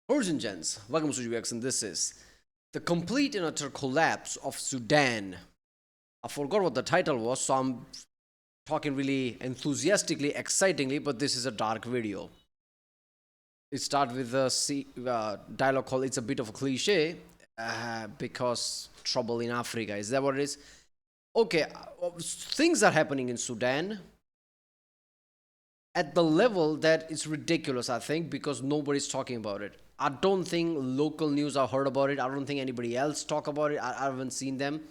Origin Gens, welcome to UX, and this is the complete and utter collapse of Sudan. I forgot what the title was, so I'm talking really enthusiastically, excitingly, but this is a dark video. It starts with a dialogue called "It's a bit of a cliche," because trouble in Africa. Is that what it is? Okay, things are happening in Sudan at the level that it's ridiculous, I think, because nobody's talking about it. I don't think local news have heard about it. I don't think anybody else talk about it. I haven't seen them.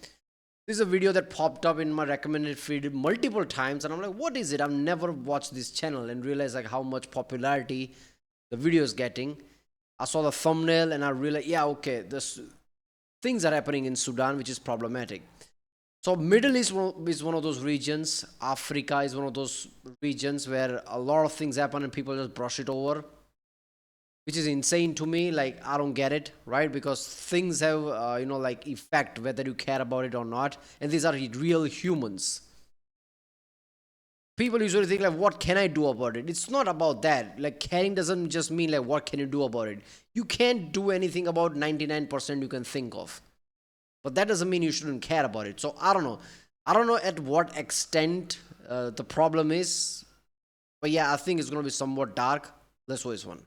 This is a video that popped up in my recommended feed multiple times, and I'm like, what is it? I've never watched this channel and realized like how much popularity the video is getting. I saw the thumbnail and I realized, yeah, okay, this things are happening in Sudan, which is problematic. So Middle East is one of those regions. Africa is one of those regions where a lot of things happen and people just brush it over, which is insane to me. Like, I don't get it, right? Because things have like effect whether you care about it or not, and these are real humans. People usually think like, what can I do about it? It's not about that. Like, caring doesn't just mean like what can you do about it. You can't do anything about 99% you can think of, but that doesn't mean you shouldn't care about it. So I don't know. I don't know at what extent the problem is, but yeah, I think it's going to be somewhat dark. Let's go this one.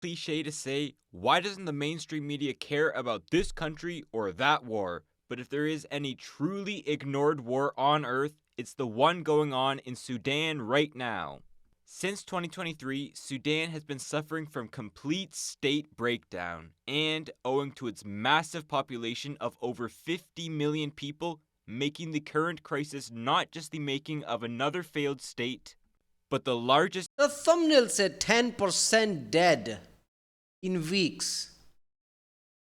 Cliche to say, why doesn't the mainstream media care about this country or that war? But if there is any truly ignored war on Earth, it's the one going on in Sudan right now. Since 2023, Sudan has been suffering from complete state breakdown, and owing to its massive population of over 50 million people, making the current crisis not just the making of another failed state, but the largest. The thumbnail said 10% dead in weeks.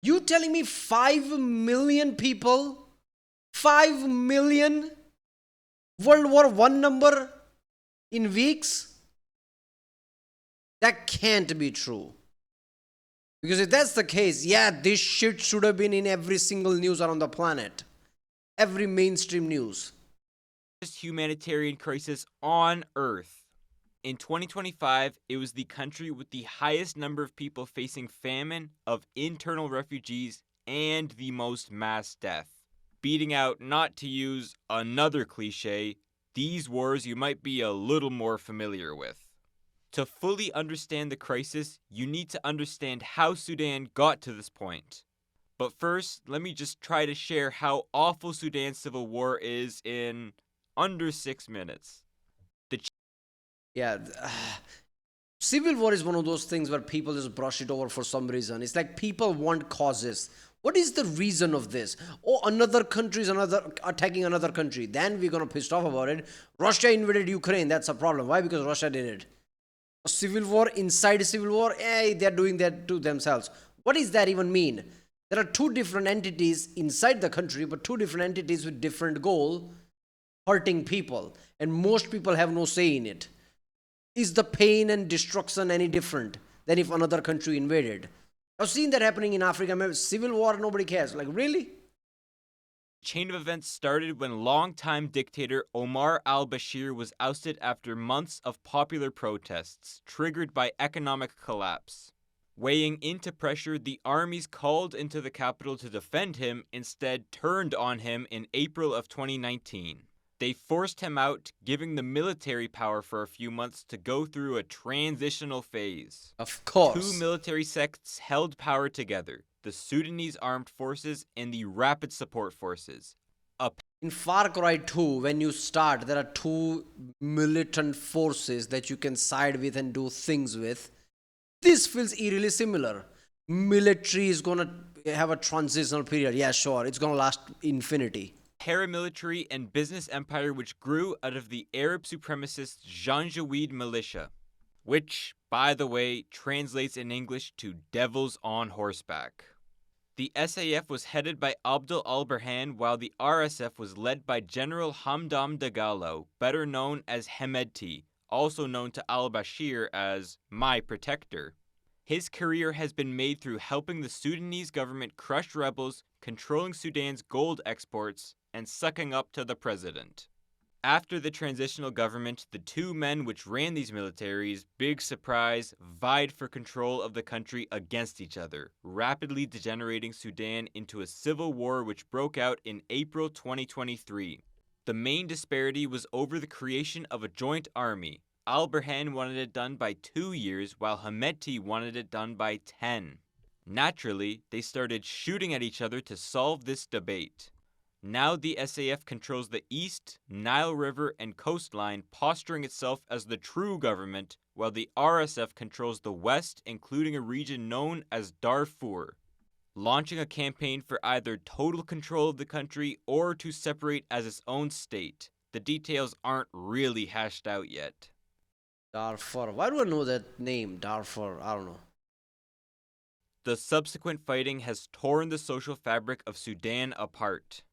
You telling me 5 million people? 5 million? World War One number in weeks? That can't be true. Because if that's the case, yeah, this shit should have been in every single news around the planet. Every mainstream news. Humanitarian crisis on Earth. In 2025, it was the country with the highest number of people facing famine, of internal refugees, and the most mass death. Beating out, not to use another cliche, these wars you might be a little more familiar with. To fully understand the crisis, you need to understand how Sudan got to this point. But first, let me just try to share how awful Sudan's civil war is in under 6 minutes. Yeah. Civil war is one of those things where people just brush it over for some reason. It's like people want causes. What is the reason of this? Oh, another country is attacking another country. Then we're gonna pissed off about it. Russia invaded Ukraine. That's a problem. Why? Because Russia did it. A civil war inside a civil war. They're doing that to themselves. What does that even mean? There are two different entities inside the country, but two different entities with different goal, hurting people, and most people have no say in it. Is the pain and destruction any different than if another country invaded? I've seen that happening in Africa. Civil war, nobody cares. Like, really? Chain of events started when longtime dictator Omar al-Bashir was ousted after months of popular protests, triggered by economic collapse. Weighing into pressure, the armies called into the capital to defend him instead turned on him in April of 2019. They forced him out, giving the military power for a few months to go through a transitional phase. Of course. Two military sects held power together, the Sudanese Armed Forces and the Rapid Support Forces. In Far Cry 2, when you start, there are two militant forces that you can side with and do things with. This feels eerily similar. Military is gonna have a transitional period. Yeah, sure, it's gonna last infinity. Paramilitary and business empire which grew out of the Arab supremacist Janjaweed militia, which, by the way, translates in English to devils on horseback. The SAF was headed by Abdel al-Burhan, while the RSF was led by General Hamdam Dagalo, better known as Hemedti, also known to al-Bashir as my protector. His career has been made through helping the Sudanese government crush rebels, controlling Sudan's gold exports, and sucking up to the president. After the transitional government, the two men which ran these militaries, big surprise, vied for control of the country against each other, rapidly degenerating Sudan into a civil war which broke out in April 2023. The main disparity was over the creation of a joint army. Al-Burhan wanted it done by 2 years, while Hemedti wanted it done by 10. Naturally, they started shooting at each other to solve this debate. Now the SAF controls the east, Nile River, and coastline, posturing itself as the true government, while the RSF controls the west, including a region known as Darfur, launching a campaign for either total control of the country or to separate as its own state. The details aren't really hashed out yet. Darfur. Why do I know that name? Darfur. I don't know. The subsequent fighting has torn the social fabric of Sudan apart.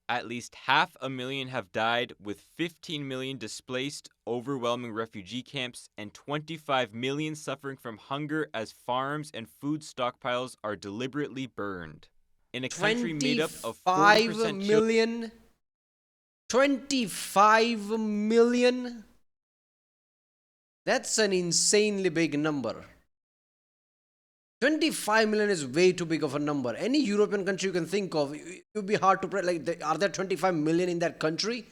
At least 500,000 have died, with 15 million displaced, overwhelming refugee camps, and 25 million suffering from hunger as farms and food stockpiles are deliberately burned. In a country made up of 40% 25 million? 25 million? That's an insanely big number. 25 million is way too big of a number. Any European country you can think of, it would be hard to like. Are there 25 million in that country?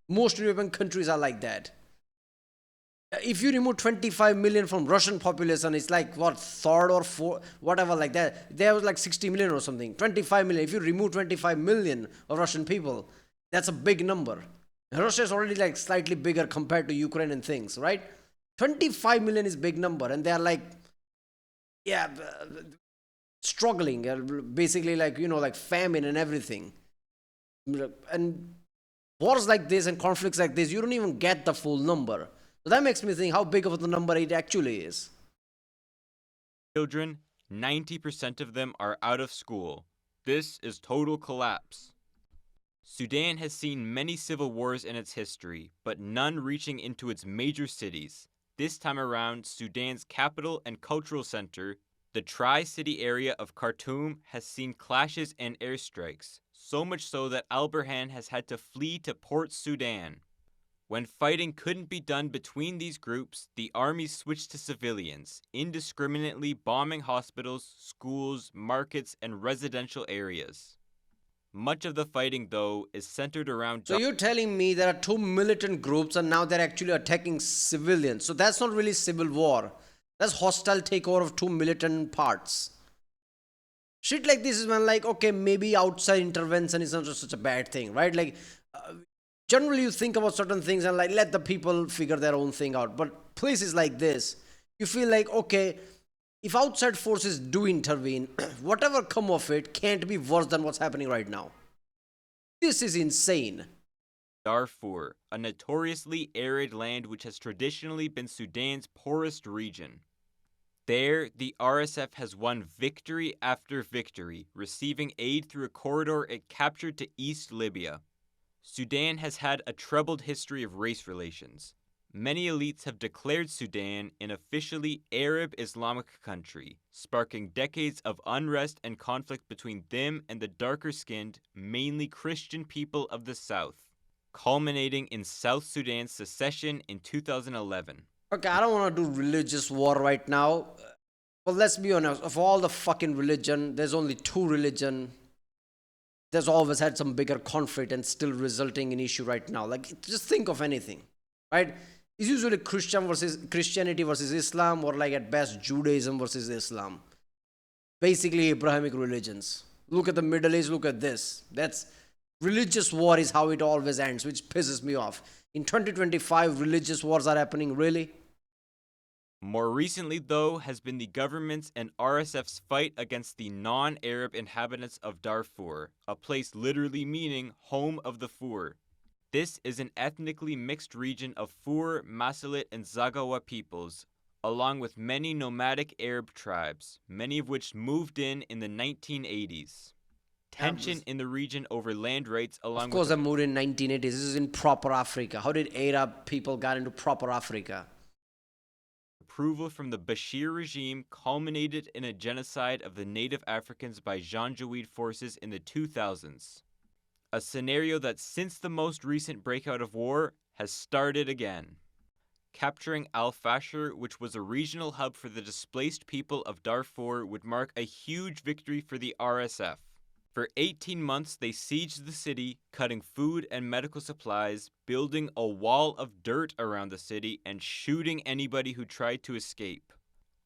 Most European countries are like that. If you remove 25 million from Russian population, it's like what, third or fourth, whatever, like that. There was like 60 million or something. 25 million. If you remove 25 million of Russian people, that's a big number. Russia is already like slightly bigger compared to Ukraine and things, right? 25 million is big number, and they are like, yeah, struggling, basically, like, like famine and everything. And wars like this and conflicts like this, you don't even get the full number. So that makes me think how big of the number it actually is. Children, 90% of them are out of school. This is total collapse. Sudan has seen many civil wars in its history, but none reaching into its major cities. This time around, Sudan's capital and cultural center, the Tri-City area of Khartoum, has seen clashes and airstrikes, so much so that Al-Burhan has had to flee to Port Sudan. When fighting couldn't be done between these groups, the army switched to civilians, indiscriminately bombing hospitals, schools, markets, and residential areas. Much of the fighting, though, is centered around... So you're telling me there are two militant groups and now they're actually attacking civilians. So that's not really civil war. That's hostile takeover of two militant parts. Shit like this is when, like, okay, maybe outside intervention is not such a bad thing, right? Like, generally you think about certain things and like let the people figure their own thing out. But places like this, you feel like, okay, if outside forces do intervene, whatever come of it can't be worse than what's happening right now. This is insane. Darfur, a notoriously arid land which has traditionally been Sudan's poorest region. There, the RSF has won victory after victory, receiving aid through a corridor it captured to East Libya. Sudan has had a troubled history of race relations. Many elites have declared Sudan an officially Arab Islamic country, sparking decades of unrest and conflict between them and the darker-skinned, mainly Christian people of the South, culminating in South Sudan's secession in 2011. Okay, I don't want to do religious war right now. But let's be honest, of all the fucking religion, there's only two religion. There's always had some bigger conflict and still resulting in issue right now. Like, just think of anything, right? It's usually Christianity versus Islam, or like at best Judaism versus Islam. Basically Abrahamic religions. Look at the Middle East, look at this. That's religious war is how it always ends, which pisses me off. In 2025, religious wars are happening, really? More recently, though, has been the government's and RSF's fight against the non-Arab inhabitants of Darfur, a place literally meaning home of the Fur. This is an ethnically mixed region of Fur, Masalit, and Zaghawa peoples, along with many nomadic Arab tribes, many of which moved in the 1980s. Tension in the region over land rights along with... Of course, I moved in 1980s. This is in proper Africa. How did Arab people get into proper Africa? Approval from the Bashir regime culminated in a genocide of the native Africans by Janjaweed forces in the 2000s. a scenario that since the most recent breakout of war has started again. Capturing Al-Fashir, which was a regional hub for the displaced people of Darfur, would mark a huge victory for the RSF. For 18 months, they sieged the city, cutting food and medical supplies, building a wall of dirt around the city, and shooting anybody who tried to escape.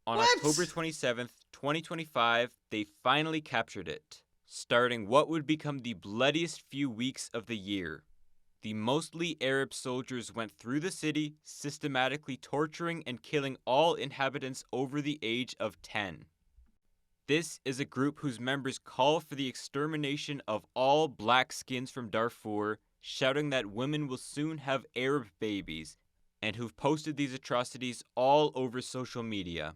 On October 27th, 2025, they finally captured it, starting what would become the bloodiest few weeks of the year. The mostly Arab soldiers went through the city, systematically torturing and killing all inhabitants over the age of 10. This is a group whose members call for the extermination of all black skins from Darfur, shouting that women will soon have Arab babies, and who've posted these atrocities all over social media.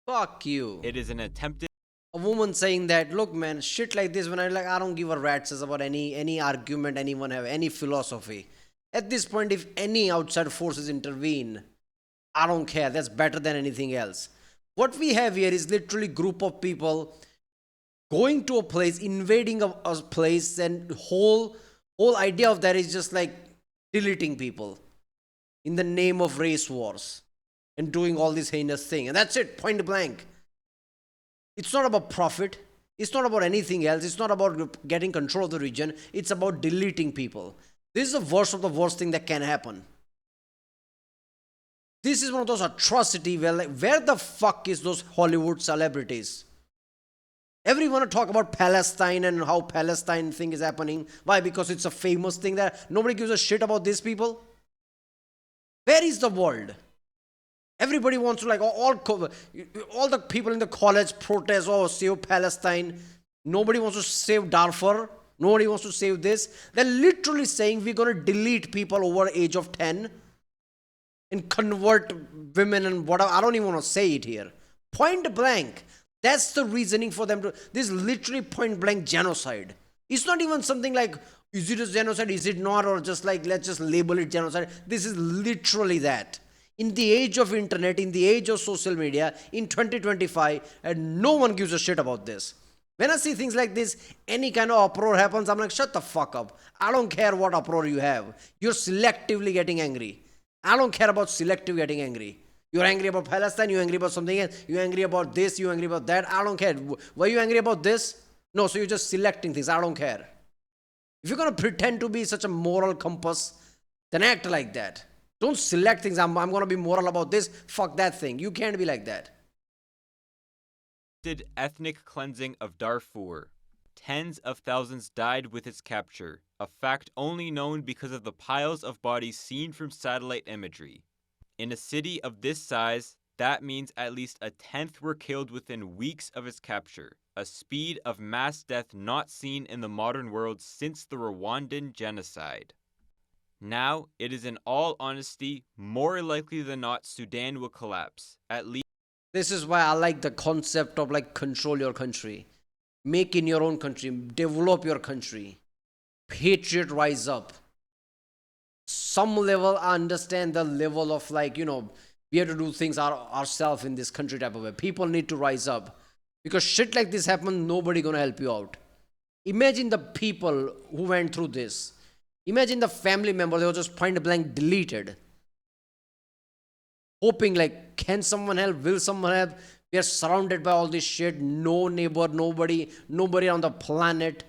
Fuck you. It is an attempted A woman saying that, look man, shit like this, when I don't give a rat's ass about any argument anyone have, any philosophy. At this point, if any outside forces intervene, I don't care. That's better than anything else. What we have here is literally group of people going to a place, invading a place, and whole idea of that is just like deleting people in the name of race wars and doing all this heinous thing. And that's it, point blank. It's not about profit. It's not about anything else. It's not about getting control of the region. It's about deleting people. This is the worst of the worst thing that can happen. This is one of those atrocities where, like, where the fuck is those Hollywood celebrities? Everyone to talk about Palestine and how Palestine thing is happening. Why? Because it's a famous thing that nobody gives a shit about these people. Where is the world? Everybody wants to, like, all the people in the college protest, oh, save Palestine. Nobody wants to save Darfur. Nobody wants to save this. They're literally saying we're going to delete people over age of 10 and convert women and whatever. I don't even want to say it here. Point blank. That's the reasoning for them to. This is literally point blank genocide. It's not even something like, is it a genocide, is it not, or just like, let's just label it genocide. This is literally that. In the age of internet, in the age of social media, in 2025, and no one gives a shit about this. When I see things like this, any kind of uproar happens, I'm like, shut the fuck up. I don't care what uproar you have. You're selectively getting angry. I don't care about selective getting angry. You're angry about Palestine, you're angry about something else, you're angry about this, you're angry about that. I don't care. Were you angry about this? No, so you're just selecting things. I don't care. If you're going to pretend to be such a moral compass, then act like that. Don't select things. I'm going to be moral about this. Fuck that thing. You can't be like that. Ethnic cleansing of Darfur. Tens of thousands died with its capture, a fact only known because of the piles of bodies seen from satellite imagery. In a city of this size, that means at least a tenth were killed within weeks of its capture, a speed of mass death not seen in the modern world since the Rwandan genocide. Now, it is in all honesty more likely than not Sudan will collapse, at least. This is why I like the concept of, like, control your country. Make in your own country. Develop your country. Patriot rise up. Some level, I understand the level of, like, we have to do things ourselves in this country type of way. People need to rise up. Because shit like this happens, nobody gonna help you out. Imagine the people who went through this. Imagine the family member, they were just point blank deleted. Hoping, like, can someone help? Will someone help? We are surrounded by all this shit. No neighbor, nobody on the planet.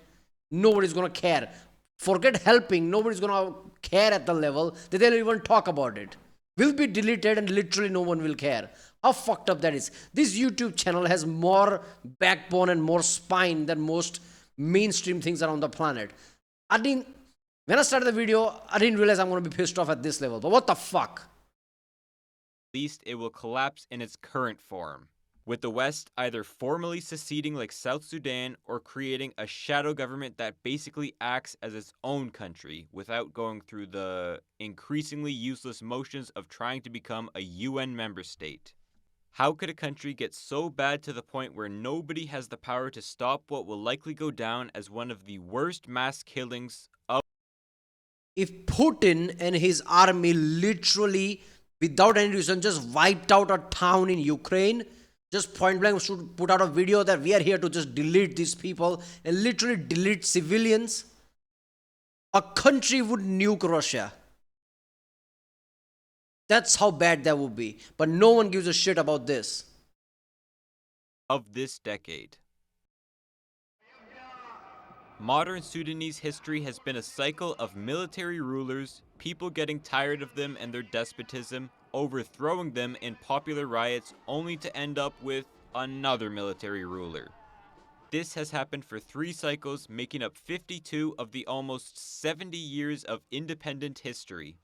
Nobody's gonna care. Forget helping. Nobody's gonna care at the level that they'll even talk about it. Will be deleted and literally no one will care. How fucked up that is. This YouTube channel has more backbone and more spine than most mainstream things around the planet. When I started the video, I didn't realize I'm going to be pissed off at this level. But what the fuck? At least it will collapse in its current form, with the West either formally seceding like South Sudan or creating a shadow government that basically acts as its own country without going through the increasingly useless motions of trying to become a UN member state. How could a country get so bad to the point where nobody has the power to stop what will likely go down as one of the worst mass killings of If Putin and his army literally, without any reason, just wiped out a town in Ukraine, just point blank should put out a video that we are here to just delete these people and literally delete civilians, a country would nuke Russia. That's how bad that would be. But no one gives a shit about this. this decade? Modern Sudanese history has been a cycle of military rulers, people getting tired of them and their despotism, overthrowing them in popular riots, only to end up with another military ruler. This has happened for 3 cycles, making up 52 of the almost 70 years of independent history.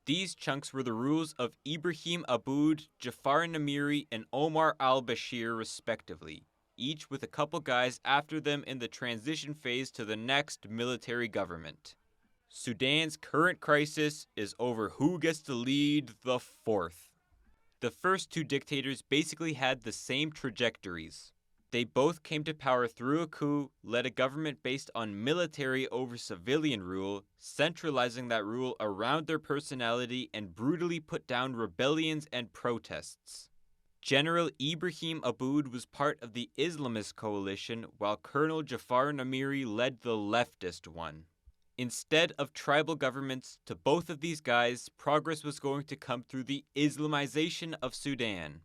These chunks were the rules of Ibrahim Aboud, Jafar Namiri, and Omar al-Bashir respectively, each with a couple guys after them in the transition phase to the next military government. Sudan's current crisis is over who gets to lead the 4th. The first 2 dictators basically had the same trajectories. They both came to power through a coup, led a government based on military over civilian rule, centralizing that rule around their personality and brutally put down rebellions and protests. General Ibrahim Aboud was part of the Islamist coalition, while Colonel Jafar Namiri led the leftist one. Instead of tribal governments, to both of these guys, progress was going to come through the Islamization of Sudan.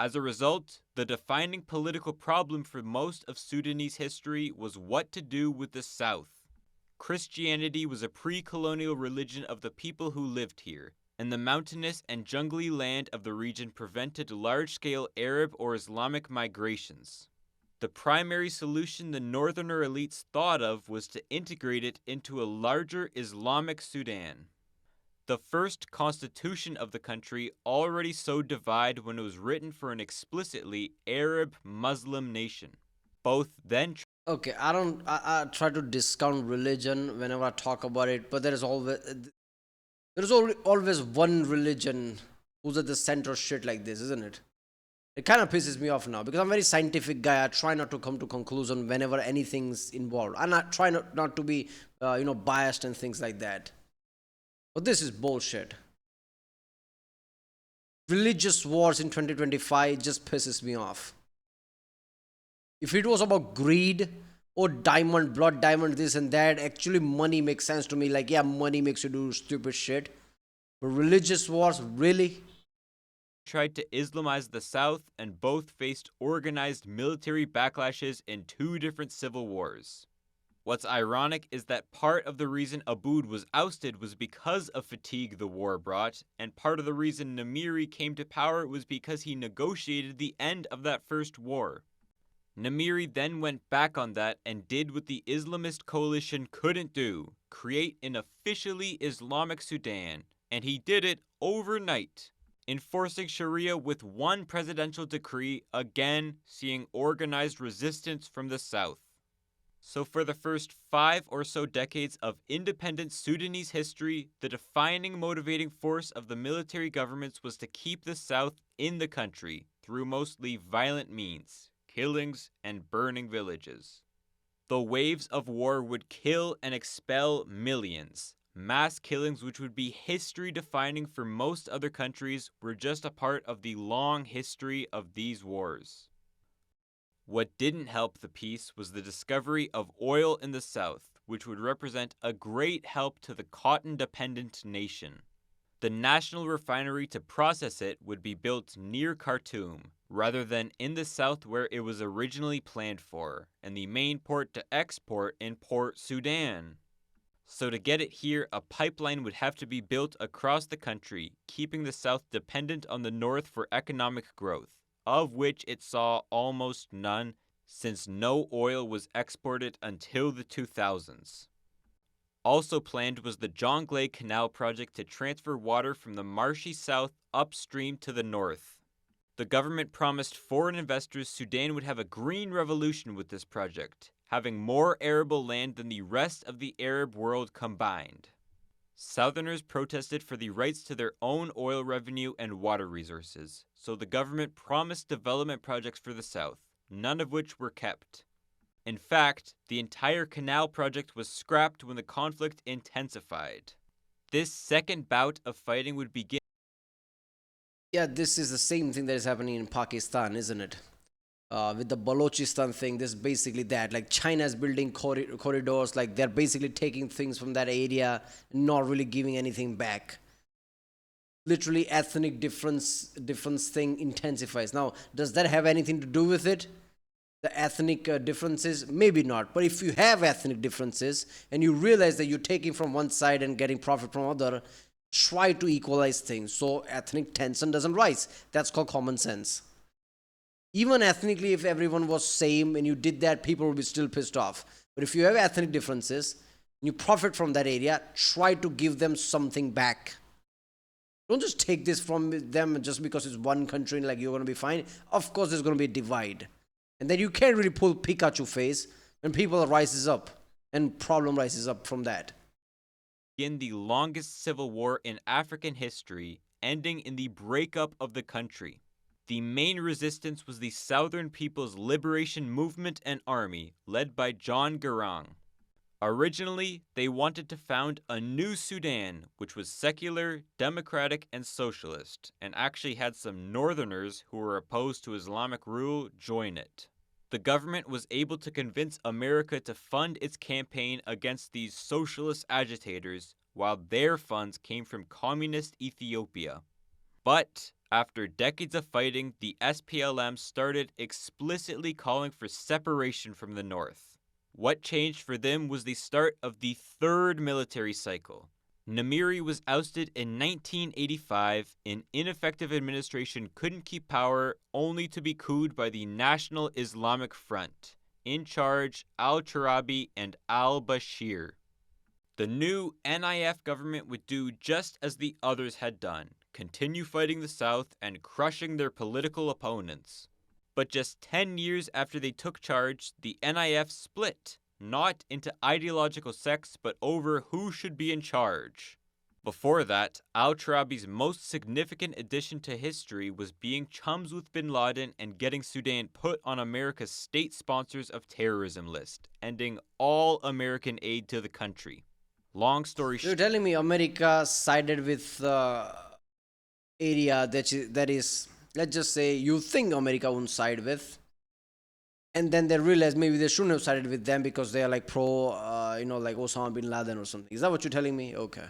As a result, the defining political problem for most of Sudanese history was what to do with the South. Christianity was a pre-colonial religion of the people who lived here, and the mountainous and jungly land of the region prevented large-scale Arab or Islamic migrations. The primary solution the northerner elites thought of was to integrate it into a larger Islamic Sudan. The first constitution of the country already sowed divide when it was written for an explicitly Arab-Muslim nation. Both then Okay, I try to discount religion whenever I talk about it, but there is always one religion who's at the center of shit like this, isn't it? It kind of pisses me off now because I'm a very scientific guy. I try not to come to conclusion whenever anything's involved. I try not to be, biased and things like that. But this is bullshit. Religious wars in 2025 just pisses me off. If it was about greed or diamond, blood diamond, this and that, actually money makes sense to me. Like, yeah, money makes you do stupid shit. But religious wars, really? tried to Islamize the South, and both faced organized military backlashes in 2 different civil wars. What's ironic is that part of the reason Aboud was ousted was because of fatigue the war brought, and part of the reason Namiri came to power was because he negotiated the end of that first war. Namiri then went back on that and did what the Islamist coalition couldn't do, create an officially Islamic Sudan, and he did it overnight, enforcing Sharia with 1 presidential decree, again seeing organized resistance from the south. So for the first 5 or so decades of independent Sudanese history, the defining motivating force of the military governments was to keep the South in the country through mostly violent means, killings and burning villages. The waves of war would kill and expel millions. Mass killings which would be history defining for most other countries were just a part of the long history of these wars. What didn't help the peace was the discovery of oil in the south, which would represent a great help to the cotton-dependent nation. The national refinery to process it would be built near Khartoum, rather than in the south where it was originally planned for, and the main port to export in Port Sudan. So to get it here, a pipeline would have to be built across the country, keeping the south dependent on the north for economic growth, of which it saw almost none, since no oil was exported until the 2000s. Also planned was the Jonglei Canal project to transfer water from the marshy south upstream to the north. The government promised foreign investors Sudan would have a green revolution with this project, having more arable land than the rest of the Arab world combined. Southerners protested for the rights to their own oil revenue and water resources, so the government promised development projects for the South, none of which were kept. In fact, the entire canal project was scrapped when the conflict intensified. This second bout of fighting would begin. Yeah, this is the same thing that is happening in Pakistan, isn't it? With the Balochistan thing, this is basically that. Like China is building corridors, like they're basically taking things from that area, not really giving anything back. Literally, ethnic difference thing intensifies. Now, does that have anything to do with it? The ethnic differences? Maybe not. But if you have ethnic differences and you realize that you're taking from one side and getting profit from other, try to equalize things so ethnic tension doesn't rise. That's called common sense. Even ethnically, if everyone was same and you did that, people will be still pissed off. But if you have ethnic differences, you profit from that area, try to give them something back. Don't just take this from them just because it's one country and like you're going to be fine. Of course, there's going to be a divide. And then you can't really pull Pikachu face when people rises up and problem rises up from that. In the longest civil war in African history, ending in the breakup of the country. The main resistance was the Southern People's Liberation Movement and Army, led by John Garang. Originally, they wanted to found a new Sudan, which was secular, democratic, and socialist, and actually had some northerners who were opposed to Islamic rule join it. The government was able to convince America to fund its campaign against these socialist agitators, while their funds came from communist Ethiopia. But after decades of fighting, the SPLM started explicitly calling for separation from the North. What changed for them was the start of the third military cycle. Namiri was ousted in 1985. An ineffective administration couldn't keep power, only to be couped by the National Islamic Front. In charge, al-Turabi and al-Bashir. The new NIF government would do just as the others had done, continue fighting the South and crushing their political opponents. But just 10 years after they took charge, the NIF split, not into ideological sects, but over who should be in charge. Before that, al-Turabi's most significant addition to history was being chums with bin Laden and getting Sudan put on America's state sponsors of terrorism list, ending all American aid to the country. Long story You're short. telling me America sided with area that is, let's just say, you think America won't side with, and then they realize maybe they shouldn't have sided with them because they are like pro, like Osama bin Laden or something. Is that what you're telling me? Okay.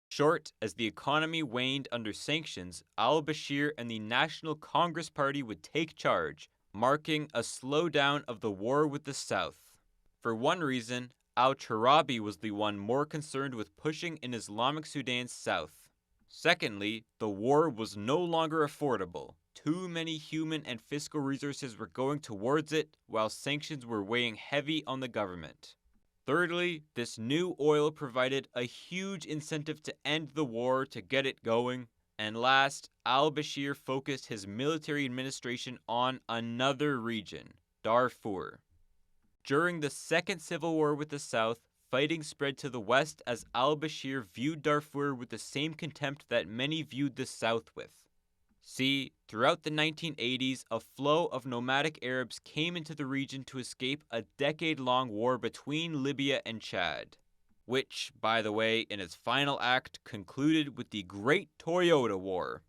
Short, as the economy waned under sanctions, al-Bashir and the National Congress Party would take charge, marking a slowdown of the war with the South. For one reason, al-Turabi was the one more concerned with pushing an Islamic Sudan south. Secondly, the war was no longer affordable. Too many human and fiscal resources were going towards it, while sanctions were weighing heavy on the government. Thirdly, this new oil provided a huge incentive to end the war to get it going. And last, al-Bashir focused his military administration on another region, Darfur. During the Second Civil War with the South, fighting spread to the west as al-Bashir viewed Darfur with the same contempt that many viewed the South with. See, throughout the 1980s, a flow of nomadic Arabs came into the region to escape a decade-long war between Libya and Chad, which, by the way, in its final act, concluded with the Great Toyota War.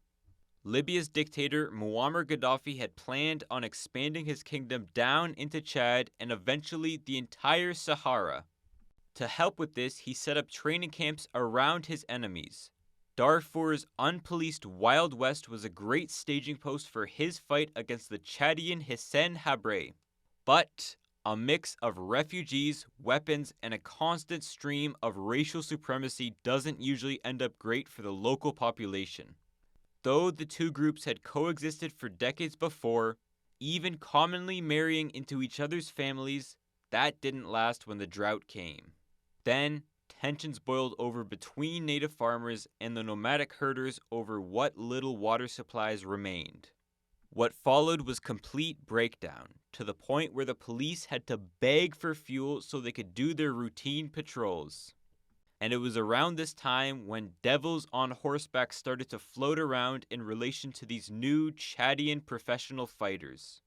Libya's dictator Muammar Gaddafi had planned on expanding his kingdom down into Chad and eventually the entire Sahara. To help with this, he set up training camps around his enemies. Darfur's unpoliced Wild West was a great staging post for his fight against the Chadian Hissène Habré. But a mix of refugees, weapons, and a constant stream of racial supremacy doesn't usually end up great for the local population. Though the two groups had coexisted for decades before, even commonly marrying into each other's families, that didn't last when the drought came. Then, tensions boiled over between native farmers and the nomadic herders over what little water supplies remained. What followed was complete breakdown, to the point where the police had to beg for fuel so they could do their routine patrols. And it was around this time when devils on horseback started to float around in relation to these new Chadian professional fighters.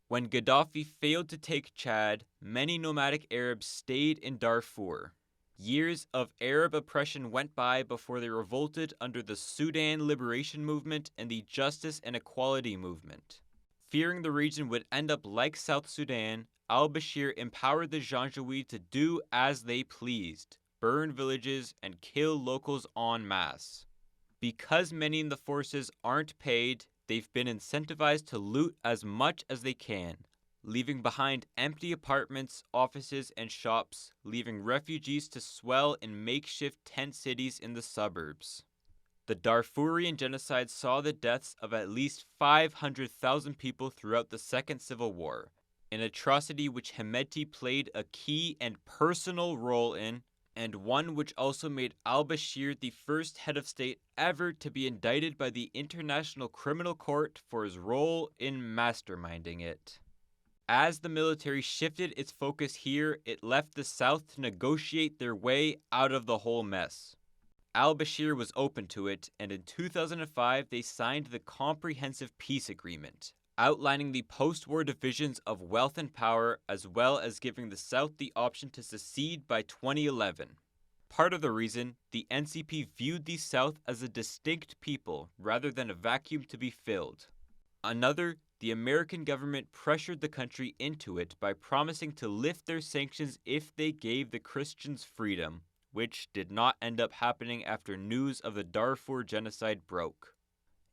When Gaddafi failed to take Chad, many nomadic Arabs stayed in Darfur. Years of Arab oppression went by before they revolted under the Sudan Liberation Movement and the Justice and Equality Movement. Fearing the region would end up like South Sudan, al-Bashir empowered the Janjaweed to do as they pleased, burn villages, and kill locals en masse. Because many in the forces aren't paid, they've been incentivized to loot as much as they can, leaving behind empty apartments, offices, and shops, leaving refugees to swell in makeshift tent cities in the suburbs. The Darfurian genocide saw the deaths of at least 500,000 people throughout the Second Civil War, an atrocity which Hemedti played a key and personal role in, and one which also made al-Bashir the first head of state ever to be indicted by the International Criminal Court for his role in masterminding it. As the military shifted its focus here, it left the South to negotiate their way out of the whole mess. Al-Bashir was open to it, and in 2005 they signed the Comprehensive Peace Agreement, outlining the post-war divisions of wealth and power, as well as giving the South the option to secede by 2011. Part of the reason, the NCP viewed the South as a distinct people rather than a vacuum to be filled. Another, the American government pressured the country into it by promising to lift their sanctions if they gave the Christians freedom, which did not end up happening after news of the Darfur genocide broke.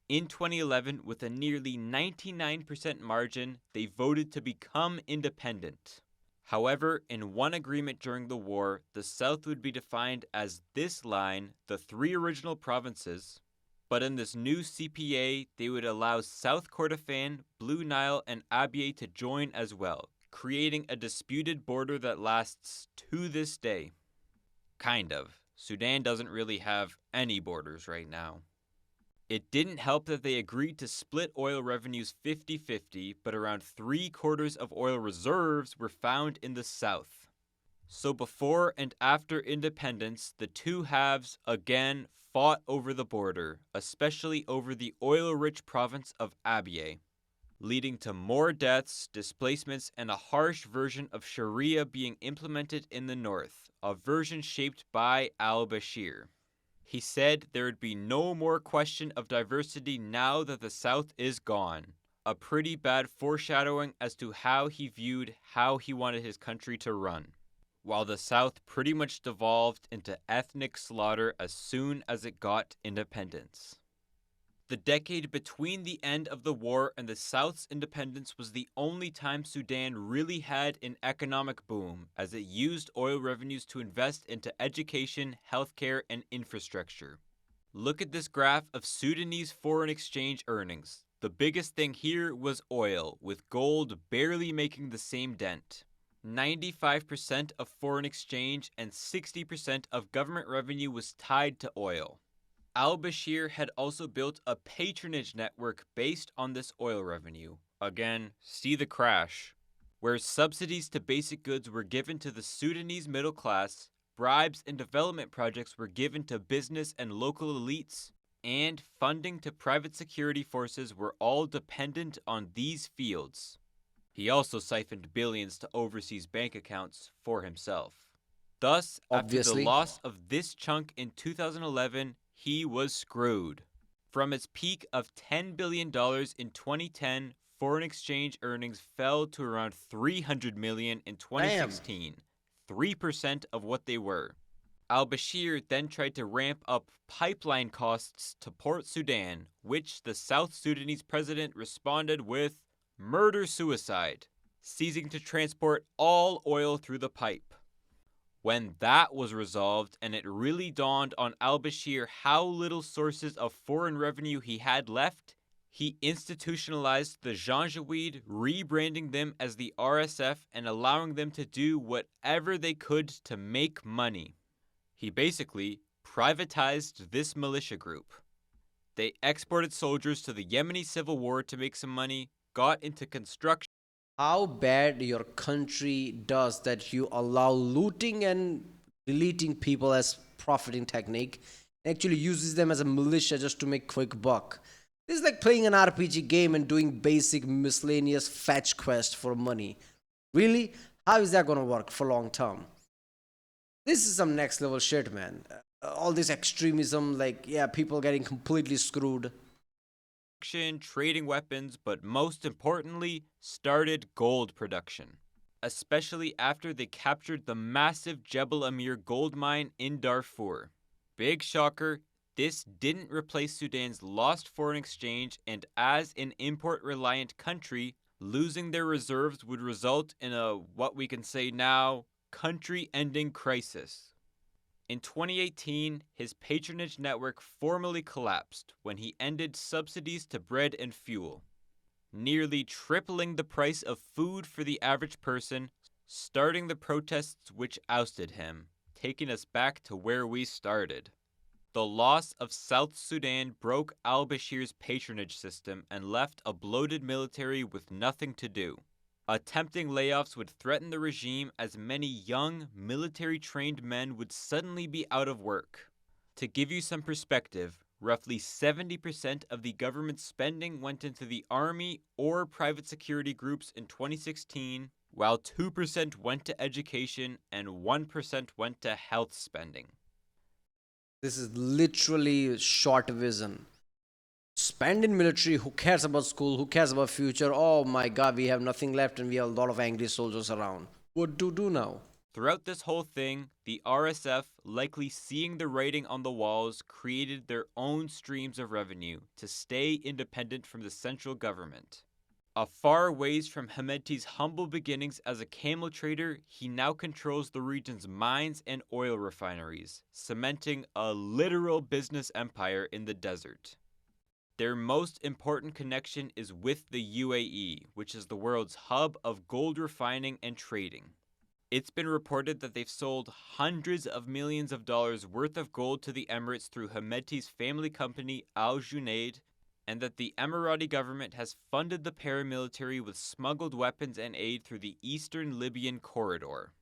In 2011, with a nearly 99% margin, they voted to become independent. However, in one agreement during the war, the South would be defined as this line, the three original provinces, but in this new CPA, they would allow South Kordofan, Blue Nile, and Abyei to join as well, creating a disputed border that lasts to this day. Kind of. Sudan doesn't really have any borders right now. It didn't help that they agreed to split oil revenues 50-50, but around 3/4 of oil reserves were found in the south. So before and after independence, the two halves again fought over the border, especially over the oil-rich province of Abyei, leading to more deaths, displacements, and a harsh version of Sharia being implemented in the north, a version shaped by al-Bashir. He said there would be no more question of diversity now that the South is gone. A pretty bad foreshadowing as to how he viewed how he wanted his country to run. While the South pretty much devolved into ethnic slaughter as soon as it got independence. The decade between the end of the war and the South's independence was the only time Sudan really had an economic boom, as it used oil revenues to invest into education, healthcare, and infrastructure. Look at this graph of Sudanese foreign exchange earnings. The biggest thing here was oil, with gold barely making the same dent. 95% of foreign exchange and 60% of government revenue was tied to oil. Al-Bashir had also built a patronage network based on this oil revenue. Again, see the crash. Where subsidies to basic goods were given to the Sudanese middle class, bribes and development projects were given to business and local elites, and funding to private security forces were all dependent on these fields. He also siphoned billions to overseas bank accounts for himself. Thus, after the Obviously. loss of this chunk in 2011, he was screwed. From its peak of $10 billion in 2010, foreign exchange earnings fell to around $300 million in 2016, 3% of what they were. Al-Bashir then tried to ramp up pipeline costs to Port Sudan, which the South Sudanese president responded with murder-suicide, ceasing to transport all oil through the pipe. When that was resolved and it really dawned on al-Bashir how little sources of foreign revenue he had left, he institutionalized the Janjaweed, rebranding them as the RSF and allowing them to do whatever they could to make money. He basically privatized this militia group. They exported soldiers to the Yemeni civil war to make some money, got into construction. How bad your country does that you allow looting and deleting people as profiting technique, and actually uses them as a militia just to make quick buck. This is like playing an RPG game and doing basic miscellaneous fetch quest for money. Really? How is that gonna work for long term? This is some next level shit, man. All this extremism, like, yeah, people getting completely screwed. Trading weapons, but most importantly, started gold production, especially after they captured the massive Jebel Amir gold mine in Darfur. Big shocker, this didn't replace Sudan's lost foreign exchange, and as an import-reliant country, losing their reserves would result in a, what we can say now, country-ending crisis. In 2018, his patronage network formally collapsed when he ended subsidies to bread and fuel, nearly tripling the price of food for the average person, starting the protests which ousted him, taking us back to where we started. The loss of South Sudan broke al-Bashir's patronage system and left a bloated military with nothing to do. Attempting layoffs would threaten the regime as many young, military-trained men would suddenly be out of work. To give you some perspective, roughly 70% of the government's spending went into the army or private security groups in 2016, while 2% went to education and 1% went to health spending. This is literally short vision. Spend in military, who cares about school, who cares about future? Oh my god, we have nothing left and we have a lot of angry soldiers around. What to do now? Throughout this whole thing, the RSF, likely seeing the writing on the walls, created their own streams of revenue to stay independent from the central government. A far ways from Hemedti's humble beginnings as a camel trader, he now controls the region's mines and oil refineries, cementing a literal business empire in the desert. Their most important connection is with the UAE, which is the world's hub of gold refining and trading. It's been reported that they've sold hundreds of millions of dollars worth of gold to the Emirates through Hemedti's family company Al Junaid, and that the Emirati government has funded the paramilitary with smuggled weapons and aid through the eastern Libyan corridor.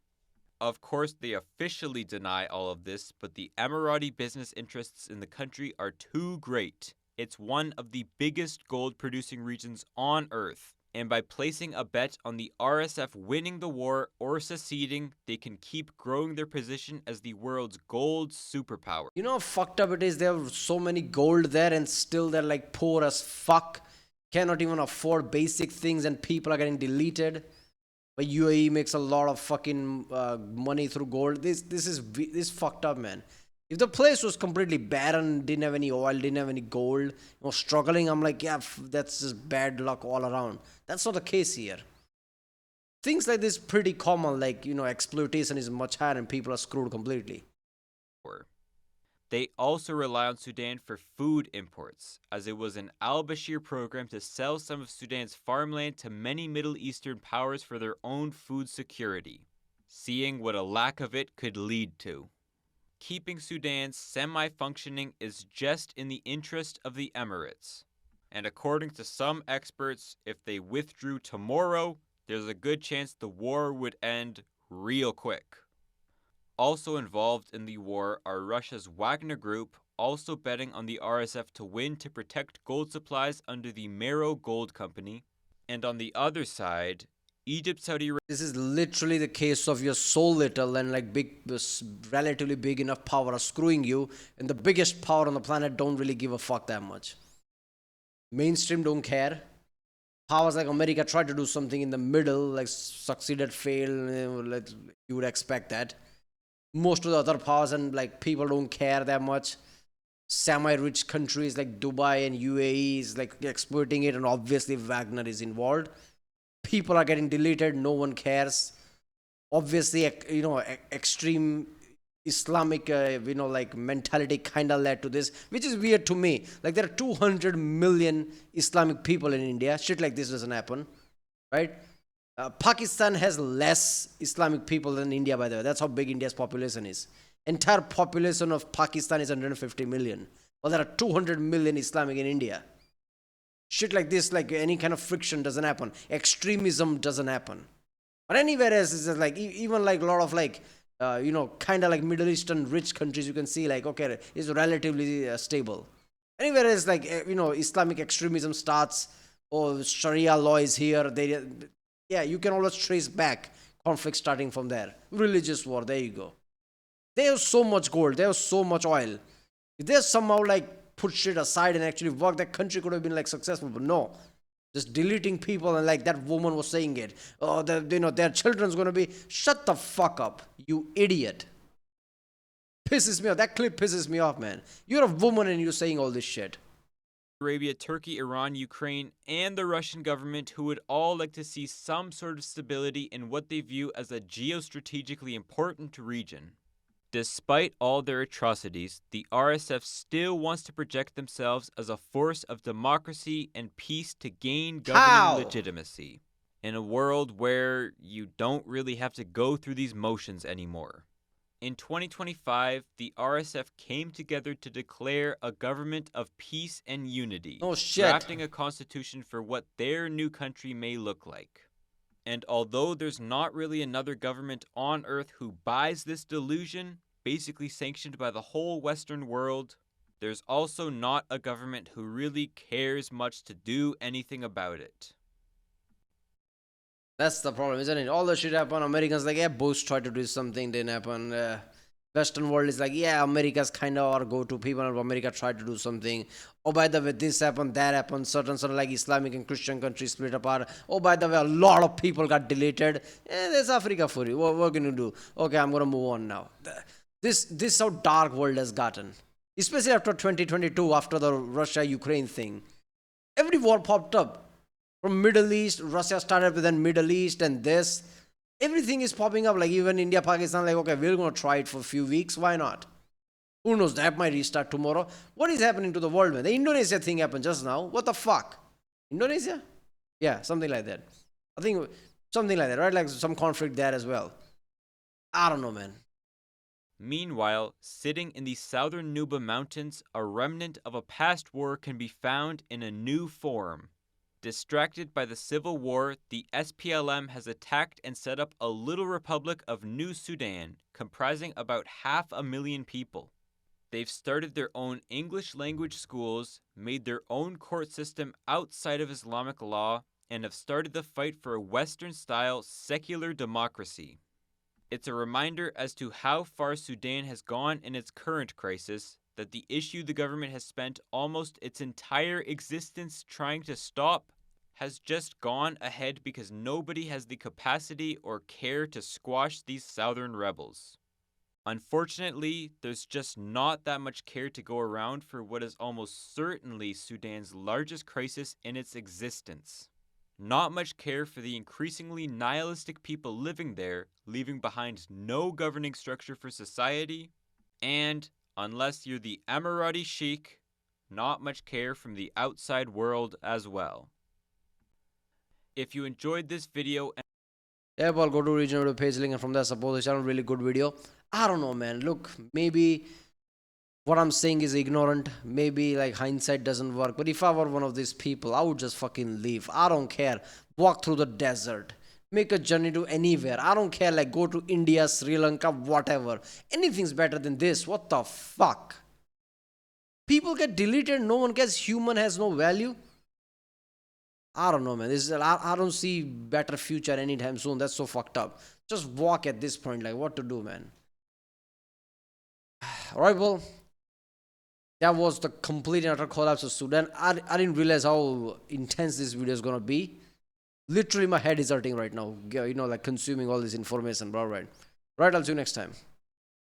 Of course, they officially deny all of this, but the Emirati business interests in the country are too great. It's one of the biggest gold-producing regions on Earth, and by placing a bet on the RSF winning the war or seceding, they can keep growing their position as the world's gold superpower. You know how fucked up it is? There are so many gold there and still they're like poor as fuck. Cannot even afford basic things and people are getting deleted. But UAE makes a lot of fucking money through gold. This is fucked up, man. If the place was completely barren, didn't have any oil, didn't have any gold, was struggling, I'm like, yeah, that's just bad luck all around. That's not the case here. Things like this pretty common, like, exploitation is much higher and people are screwed completely. They also rely on Sudan for food imports, as it was an al-Bashir program to sell some of Sudan's farmland to many Middle Eastern powers for their own food security, seeing what a lack of it could lead to. Keeping Sudan semi-functioning is just in the interest of the Emirates. And according to some experts, if they withdrew tomorrow, there's a good chance the war would end real quick. Also involved in the war are Russia's Wagner Group, also betting on the RSF to win to protect gold supplies under the Mero Gold Company. And on the other side, Egypt, Saudi Arabia. This is literally the case of you're so little and like relatively big enough power are screwing you, and the biggest power on the planet don't really give a fuck that much. Mainstream don't care. Powers like America try to do something in the middle, like succeeded, fail, you would expect that. Most of the other powers and like people don't care that much. Semi-rich countries like Dubai and UAE is like exploiting it, and obviously Wagner is involved. People are getting deleted, no one cares. Obviously, extreme Islamic, like mentality kind of led to this, which is weird to me. Like there are 200 million Islamic people in India. Shit like this doesn't happen, right? Pakistan has less Islamic people than India, by the way. That's how big India's population is. Entire population of Pakistan is 150 million. Well, there are 200 million Islamic in India. Shit like this, like any kind of friction doesn't happen. Extremism doesn't happen. But anywhere else, it's just like, even like a lot of like kind of like Middle Eastern rich countries, you can see like, okay, it's relatively stable. Anywhere else, like, Islamic extremism starts, or Sharia law is here, yeah, you can always trace back conflict starting from there. Religious war, there you go. They have so much gold, they have so much oil. If they somehow like put shit aside and actually work, that country could have been like successful, but no. Just deleting people, and like that woman was saying it. Oh, their children's gonna be. Shut the fuck up, you idiot. Pisses me off. That clip pisses me off, man. You're a woman and you're saying all this shit. Arabia, Turkey, Iran, Ukraine, and the Russian government, who would all like to see some sort of stability in what they view as a geostrategically important region. Despite all their atrocities, the RSF still wants to project themselves as a force of democracy and peace to gain governing legitimacy in a world where you don't really have to go through these motions anymore. In 2025, the RSF came together to declare a government of peace and unity, drafting a constitution for what their new country may look like. And although there's not really another government on Earth who buys this delusion, basically sanctioned by the whole Western world, there's also not a government who really cares much to do anything about it. That's the problem, isn't it? All the shit happen. Americans like, yeah, Bush tried to do something, didn't happen. Western world is like, yeah, America's kind of our go-to. People of America tried to do something. Oh, by the way, this happened, that happened. Certain like Islamic and Christian countries split apart. Oh, by the way, a lot of people got deleted. There's Africa for you. What can you do? Okay, I'm gonna move on now. This is how dark world has gotten, especially after 2022, after the Russia-Ukraine thing. Every war popped up. From Middle East, Russia started with then Middle East and this. Everything is popping up, like even India, Pakistan, like, okay, we're going to try it for a few weeks. Why not? Who knows? That might restart tomorrow. What is happening to the world, man? The Indonesia thing happened just now. What the fuck? Indonesia? Yeah, something like that. I think something like that, right? Like some conflict there as well. I don't know, man. Meanwhile, sitting in the southern Nuba Mountains, a remnant of a past war can be found in a new form. Distracted by the civil war, the SPLM has attacked and set up a little republic of New Sudan, comprising about 500,000 people. They've started their own English language schools, made their own court system outside of Islamic law, and have started the fight for a Western-style secular democracy. It's a reminder as to how far Sudan has gone in its current crisis, that the issue the government has spent almost its entire existence trying to stop has just gone ahead because nobody has the capacity or care to squash these southern rebels. Unfortunately, there's just not that much care to go around for what is almost certainly Sudan's largest crisis in its existence. Not much care for the increasingly nihilistic people living there, leaving behind no governing structure for society, and, unless you're the Emirati Sheikh, not much care from the outside world as well. If you enjoyed this video, yeah, well, go to regional video page link, and from there suppose it's a really good video. I don't know, man. Look, maybe what I'm saying is ignorant. Maybe like hindsight doesn't work. But if I were one of these people, I would just fucking leave. I don't care. Walk through the desert. Make a journey to anywhere. I don't care. Like go to India, Sri Lanka, whatever. Anything's better than this. What the fuck? People get deleted. No one cares. Human has no value. I don't know, man. I don't see better future anytime soon. That's so fucked up. Just walk at this point. Like what to do, man? Alright, well, that was the complete and utter collapse of Sudan. I didn't realize how intense this video is gonna be. Literally, my head is hurting right now. Like consuming all this information, bro. Right, I'll see you next time.